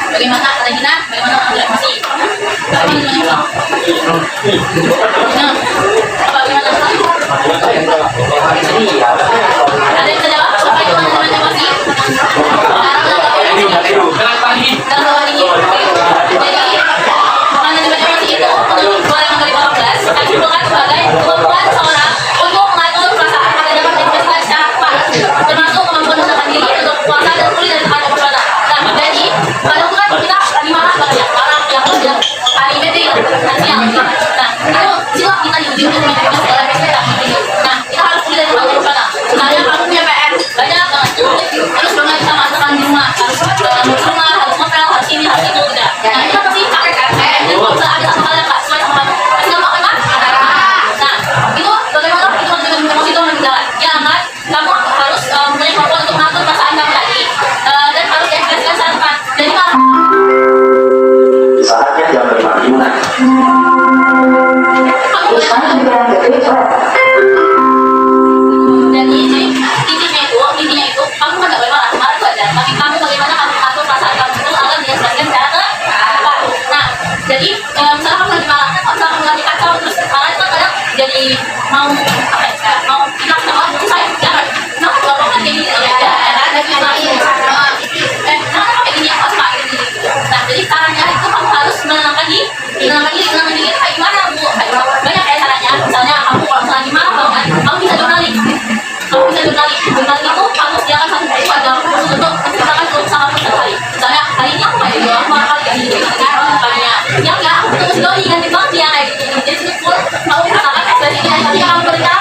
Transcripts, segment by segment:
Bagaimana Regina? Bagaimana mengatur emosi? Bagaimana? Ada yang bisa jawab? Apa itu manajemen emosi? Jadi manajemen emosi itu menurut Keluaran Nomor 15 disimpulkan sebagai kemampuan seseorang untuk mengatur perasaan pada dapat diekspresikan secara tepat, termasuk kemampuan menahan diri untuk puasa dan pulih dari tekanan emosional. Nah, jadi pada bukan kita tadi malah banyak orang yang bilang anime itu siang. Nah, itu silah kita diuji untuk menentukan segala ekspektasi. Nah, kita harus pulih dari tekanan emosional. Misalnya kamu punya PR banyak banget, terus banget kita masakan di rumah, harus rumah, harus ngepel, harus ini, harus itu, tidak. Nah, kita pasti capek kan? Dan kalau ada satu hal yang nggak sesuai sama kamu, pasti nggak makan kan? Nah, itu bagaimana itu dengan emosi itu harus jalan. Ya kan? Kamu harus punya kemampuan untuk mengatur perasaan kamu tadi dan harus diekspresikan secara tepat. Jadi kalau saatnya jangan bermati-mati. intinya itu kamu kan nggak boleh marah itu aja, tapi kamu bagaimana kamu atur perasaan kamu itu agar diekspresikan secara tepat. Nah, jadi misalnya kamu lagi marah, kalau misalnya kamu lagi kacau terus marah itu kadang jadi mau apa ya, mau kita saya jangan, nah kalau kan kayak gini ya ada kenapa kayak gini apa kayak gini. Nah, jadi caranya itu kamu harus menenangkan diri kayak gimana bu, banyak ya caranya. Misalnya kamu kalau misalnya lagi marah banget, kamu bisa journaling itu kamu sediakan satu buku ada khusus untuk menceritakan keluh sama satu hari. Misalnya hari ini aku kayak dua kali kayak gini banyak ya enggak, aku tuh masih ganti banget ya kayak gini. Jadi full kamu katakan ekspresi ini, nanti kamu berikan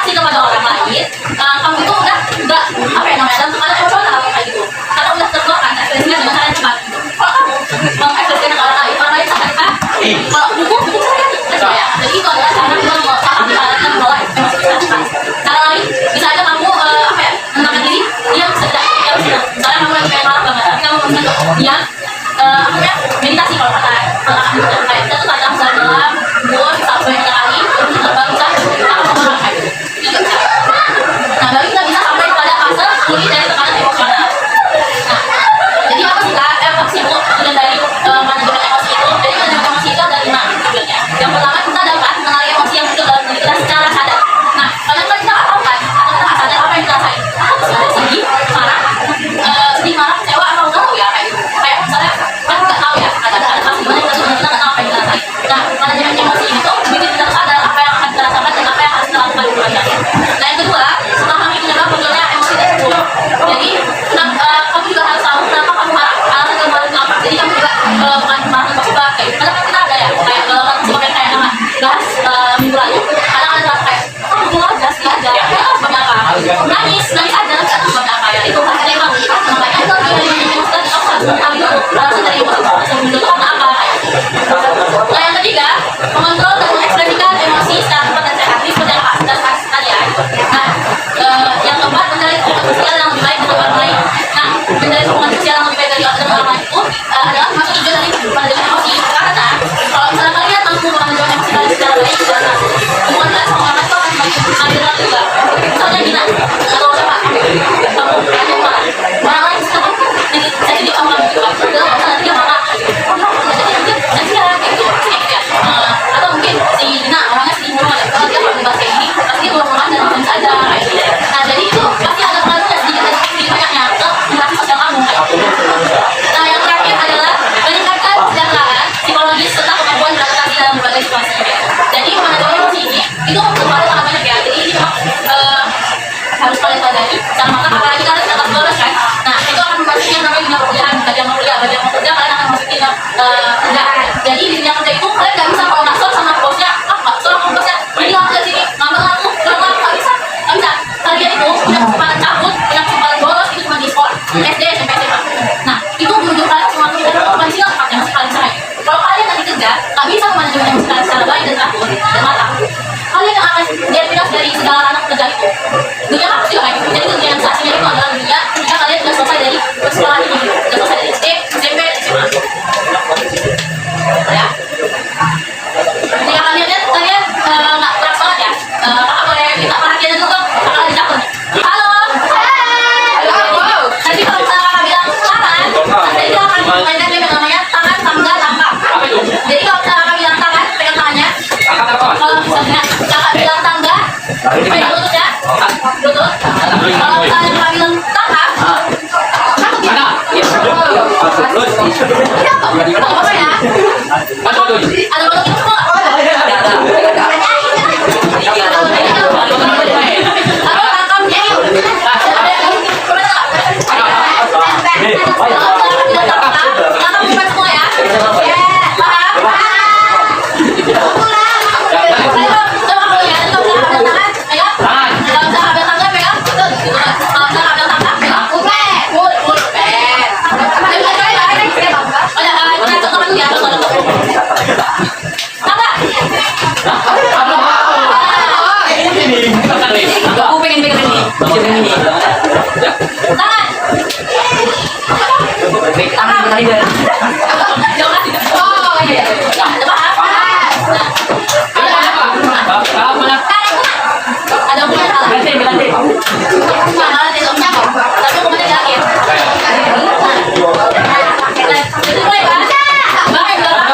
harus kalian pelajari secara matang, apalagi kalian sudah kelas 12 kan. Nah, itu akan memasuki yang namanya dunia pekerjaan. Bagi yang mau kuliah, bagi yang mau kerja, kalian akan masukin kerjaan. Jadi di dunia kerja itu kalian nggak bisa kalau ngasor sama bosnya, soal sama bosnya, ini nggak kerja sini, ngambek aku, nggak bisa, nggak bisa. Kalian itu punya kesempatan cabut, punya kesempatan bolos itu cuma di sekolah, SD, SMP, SMA. Nah, itu menunjuk kalian semua kita bukan sila yang masih kalian cerai. Kalau kalian nanti kerja, nggak bisa memanajemen emosi kalian secara baik dan teratur dan matang. Kalian yang akan dieliminasi dari segala ranah kerja itu. Dunia kampus juga kayak gitu. Jadi dunia yang aslinya itu adalah dunia ketika kalian sudah selesai dari sekolah ini, sudah selesai dari SD, SMP, SMA. Ya. Ketika kalian lihat kalian nggak keras banget ya. Kakak boleh minta perhatian dulu dong. Kakak lagi dapur nih. Halo. Halo. Nanti kalau misalnya kakak bilang tangan, nanti kita akan mainkan game yang namanya tangan, tangga, tangkap. Jadi kalau misalnya kakak bilang tangan, pegang tangannya. Kalau misalnya kakak bilang tangga, pegang lutut ya. Lutut. Kalau misalnya kakak bilang tangkap, satu ya. Kita apa ya? Ada balon itu semua. Aku pengen pegang ini. Tangan. Tangan tadi dah. Oh iya. Ada apa? Ada punya salah. Ganti. Salah di dalam cakap. Tapi aku mana lagi? Jadi mulai kan? Bang yang belakang.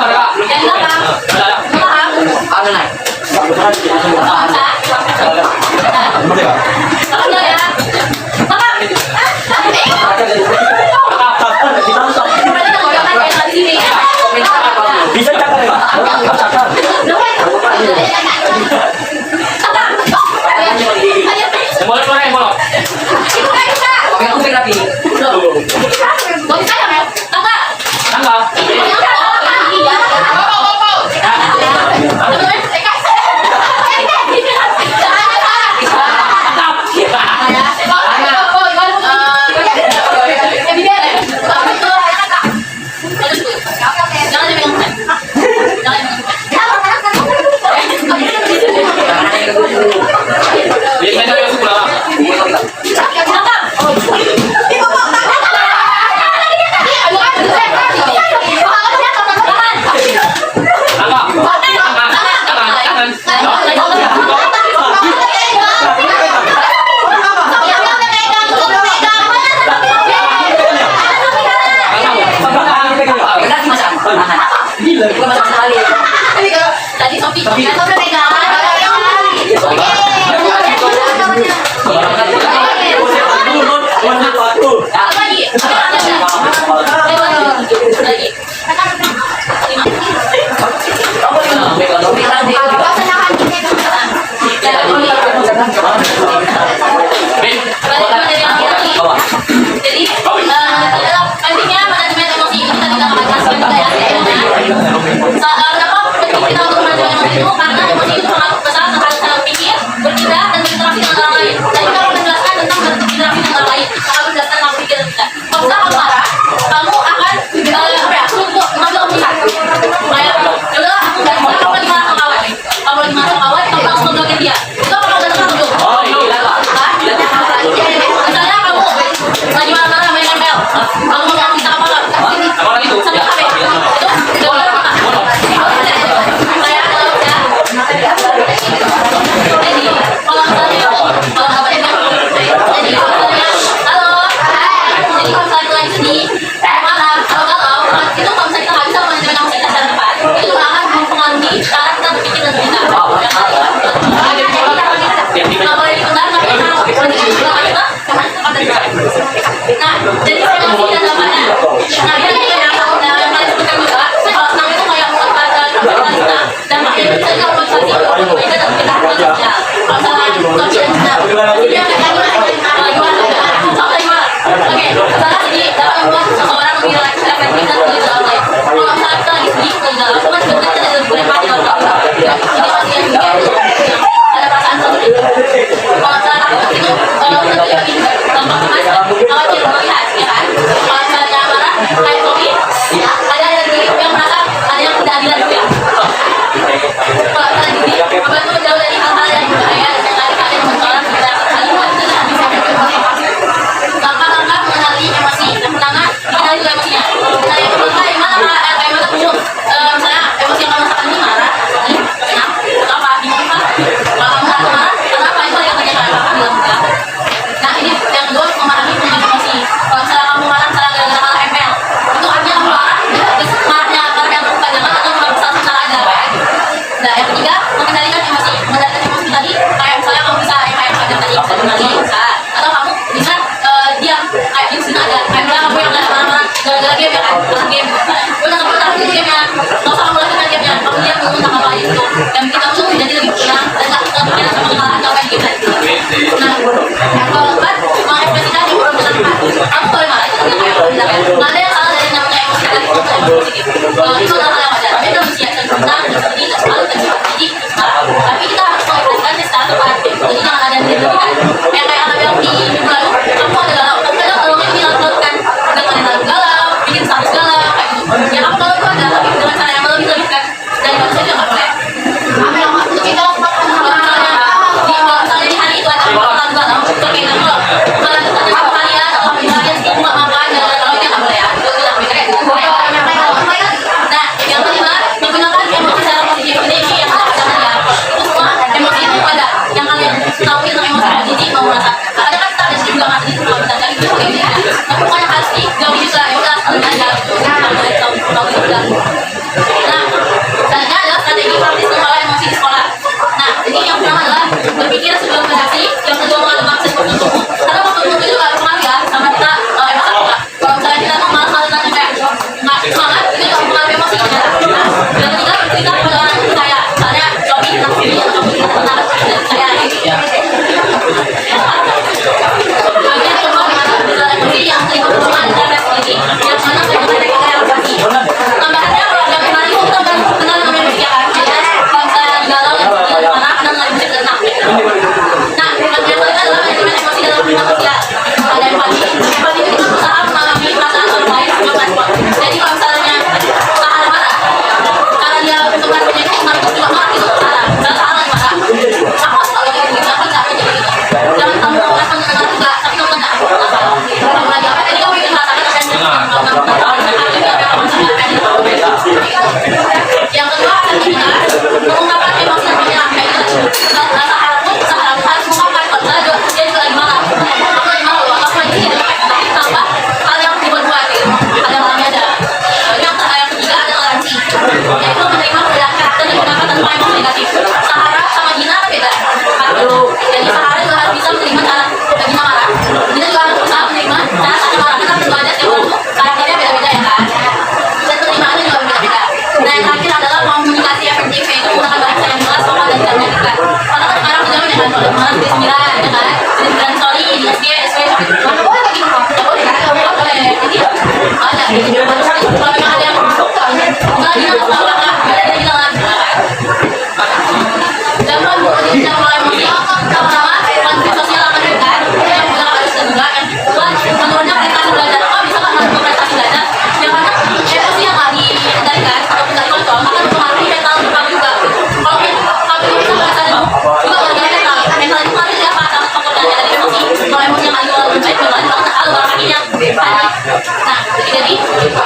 Yang belakang. Belakang. Ada naik. Belakang. Belakang ya.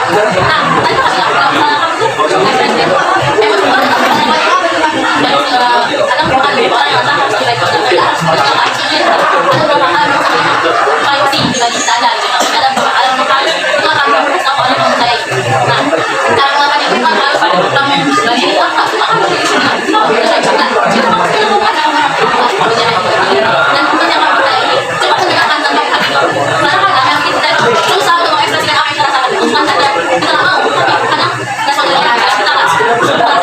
Nah, tadi kasi kalau misalnya kamu tuh preferensi, emang juga tetap dan kadang bukan orang yang sama seperti itu dan kita harus berusaha sih ada beberapa hal yang privacy dibagi standar gitu tapi ada beberapa hal yang harus itu akan berusaha oleh mempercayai. Nah, cara melakukan itu kan harus kamu bagi itu akan menjadi sesuatu yang saya juga kita mau menemukan dan bukan yang mempercayai cuma mendengarkan tentang hal itu karena kadang yang kita berusaha untuk mengekspresikan apa yang kita rasakan itu bukan saja kita nggak mau tapi kadang responsnya kita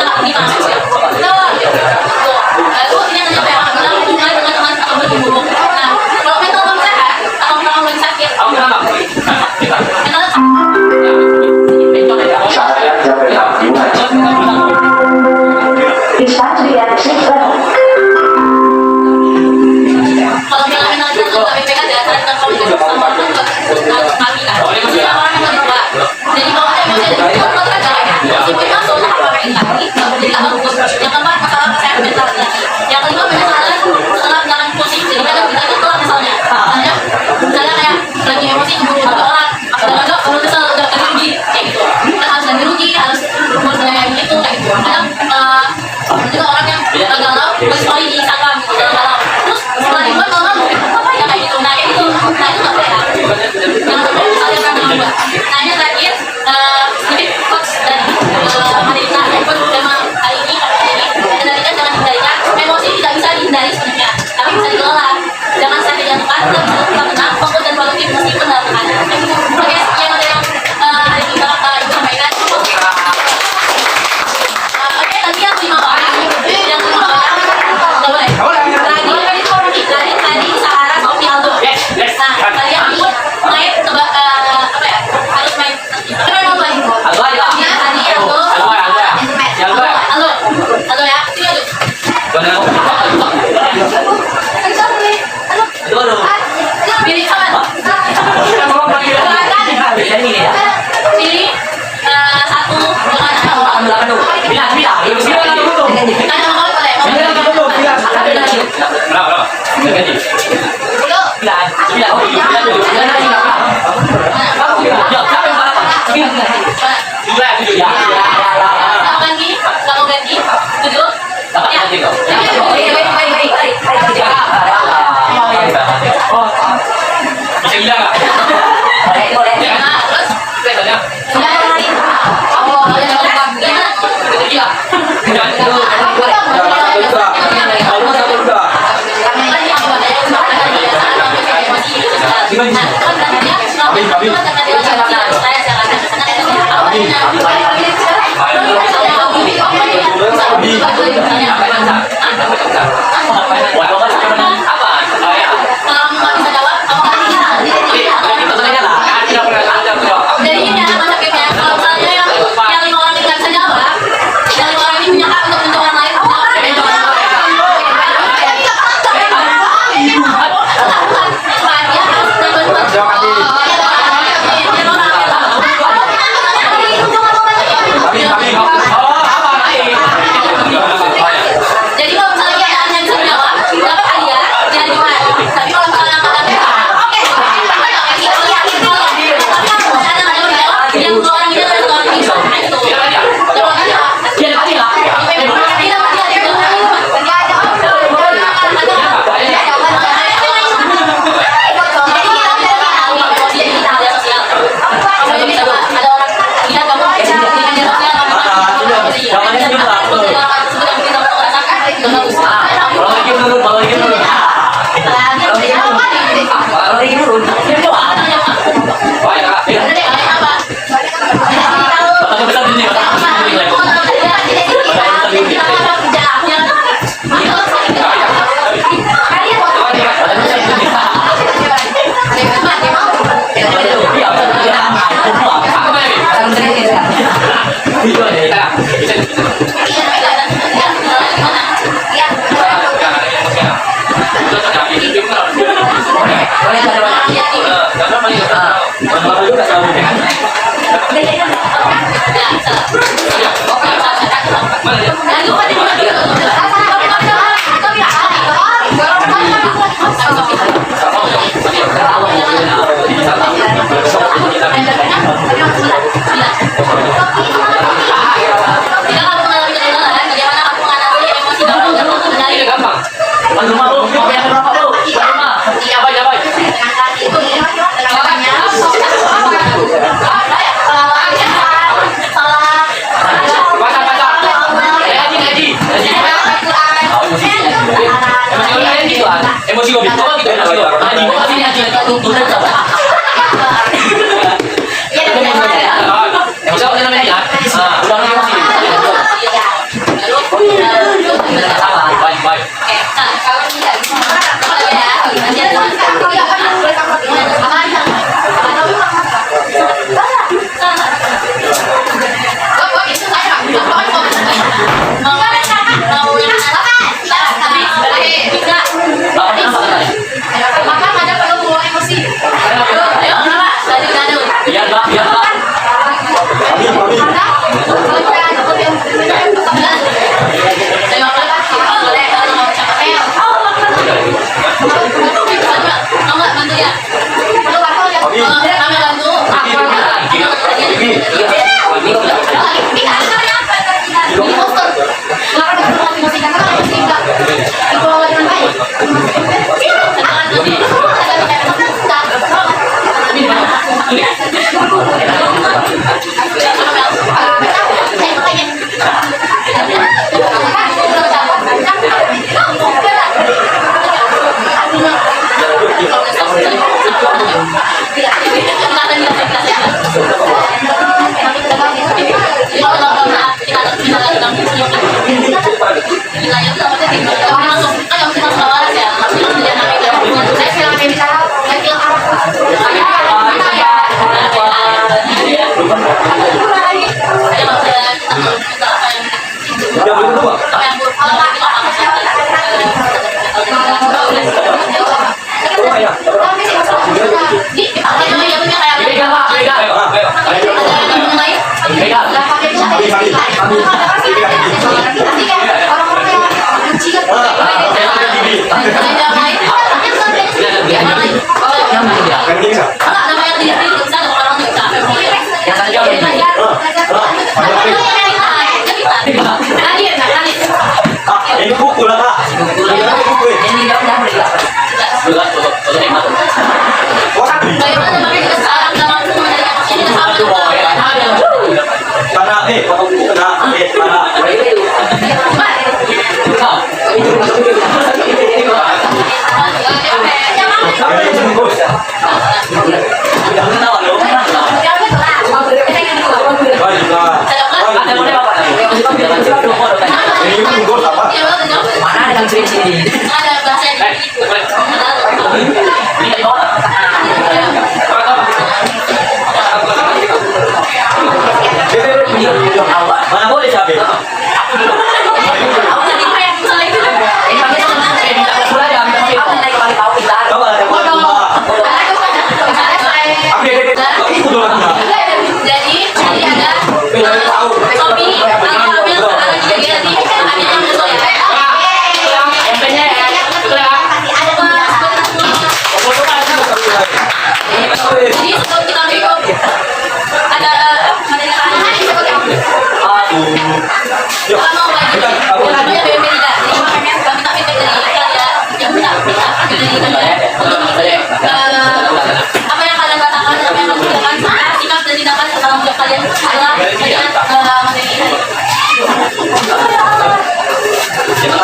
nggak gimana sih lalu ini yang tadi apa yang aku bilang mulai dengan teman atau berguru. Nah, kalau mental kamu sehat atau kamu lagi sakit mental kalau bilang mental kita tuh nggak baik-baik aja karena kita kalau juga sama orang tuh harus mati kan jadi orang yang kedua jadi kalau ada emosi ada itu kalau ada ya meskipun masuk sama pakai lagi nggak jadi bagus. Yang keempat masalah kesehatan mental yang kelima penyesalan setelah menjalankan positif jadi kadang kita itu telat misalnya kayak lagi emosi cemburu sama orang kadang-kadang kalau misal udah ganti rugi kayak gitu kita harus ganti rugi harus buat kayak gitu kadang juga orang yang galau sorry di Instagram gitu galau terus setelah dibuat orang apa ya kayak gitu nah kayak gitu nah itu nggak sehat yang kedua misalnya yang kedua nah ini terakhir sedikit quotes dari Marita pun memang hari ini kendalikan jangan hindarikan emosi tidak bisa dihindari sebenarnya tapi bisa dikelola jangan sampai jangan tetap tenang fokus dan produktif meskipun dalam tekanan oke sekian ada yang hari ini ibu sampaikan oke tadi yang 5 orang yang 5 orang nggak boleh tadi Sarah Sofi Aldo nah tadi yang ini main coba apa ya harus main kenapa main Aldo aja. ya tadi Aldo Aldo ya sini Aldo pilih kawan pilih satu dengan karena mau boleh kamu ganti duduk ya jadi ini ada konsepnya kalau misalnya yang 5 orang ini nggak bisa jawab yang 5 orang ini punya hak untuk menentukan orang lain jadi kalau misalnya yang bisa jawab dapat hadiah jangan gimana tapi kalau misalnya oke yang 2 orang ini ada 1 orang ini nah itu Kami bantu. Ini buku lah kak. Ini buku ya. Ini enggak udah beli. Para Mana ada yang sering sini? Ada bahasa mana boleh cabai? Coba ada jadi ada Sopi, aku ambil ada juga dia nanti ada yang besok ya. Jadi sebelum kita bingung ada kalau mau lagi namanya BMP tidak jadi makanya kami tak feedback dari kalian yang benar apa yang kalian katakan apa yang kamu katakan sikap dan tindakan dalam hidup kalian adalah kalian materi ini. Jadi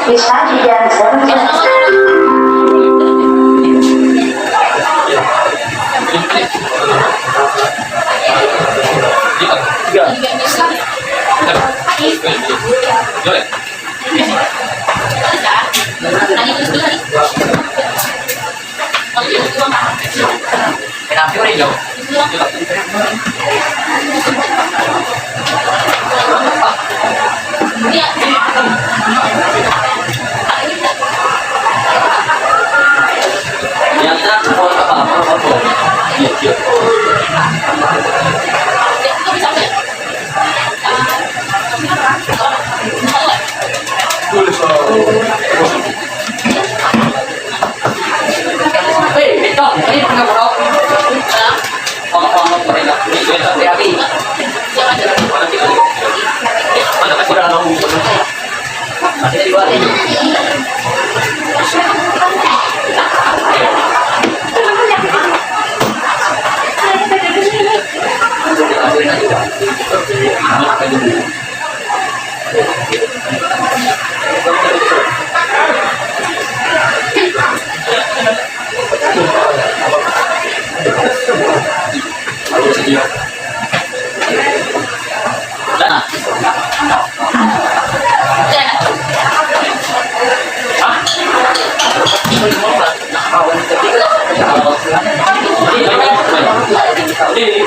Bisa tidak Kenapa udah jauh? Iya. Apa nih?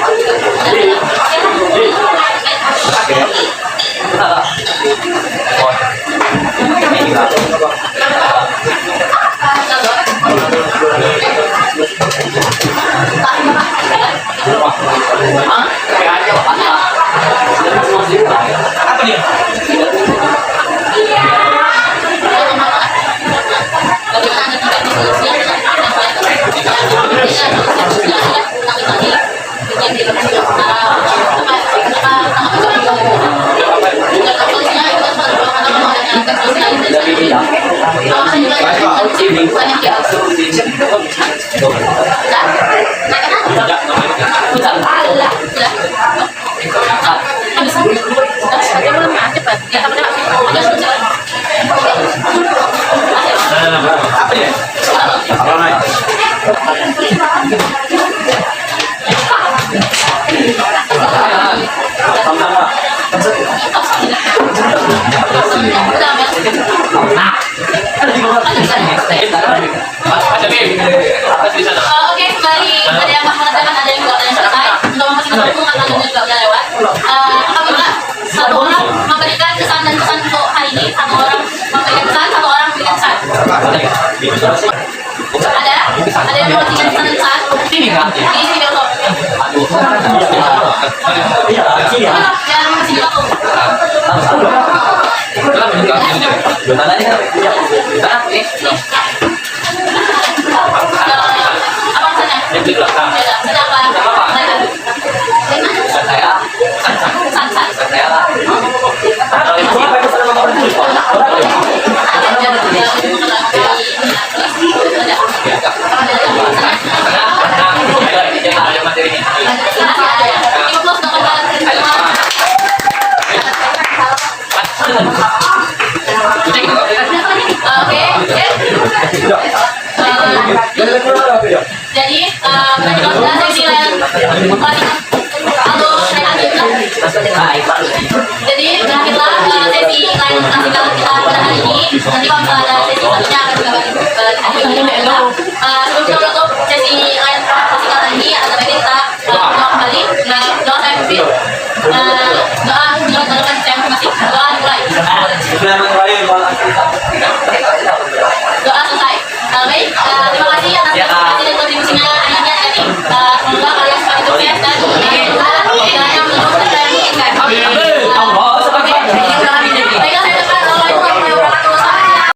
Apa nih? Apa nih? Sama-sama. Oke, kembali. Ada yang mengatakan ada yang buat yang selesai. Untuk mempersingkat waktu, karena juga udah lewat. Apabila satu orang memberikan kesan dan pesan untuk hari ini, satu orang memberikan pesan, satu orang memberikan pesan. Ada yang memberikan pesan dan pesan. Sini kan? Di sini dulu. Iya, sini ya. Mana yang mempersingkat waktu? Mana nih? Apa pesannya? Beda. Pesan apa? San. Jadi, kita sesi lain atau saya jadi berakhirlah sesi lain asik kita pada hari ini. Nanti kalau misalnya ada sesi selanjutnya akan hari ini. Sebelum kita tutup sesi lain asik kali ini, ada baiknya kita doa kembali. Doa saya pimpin.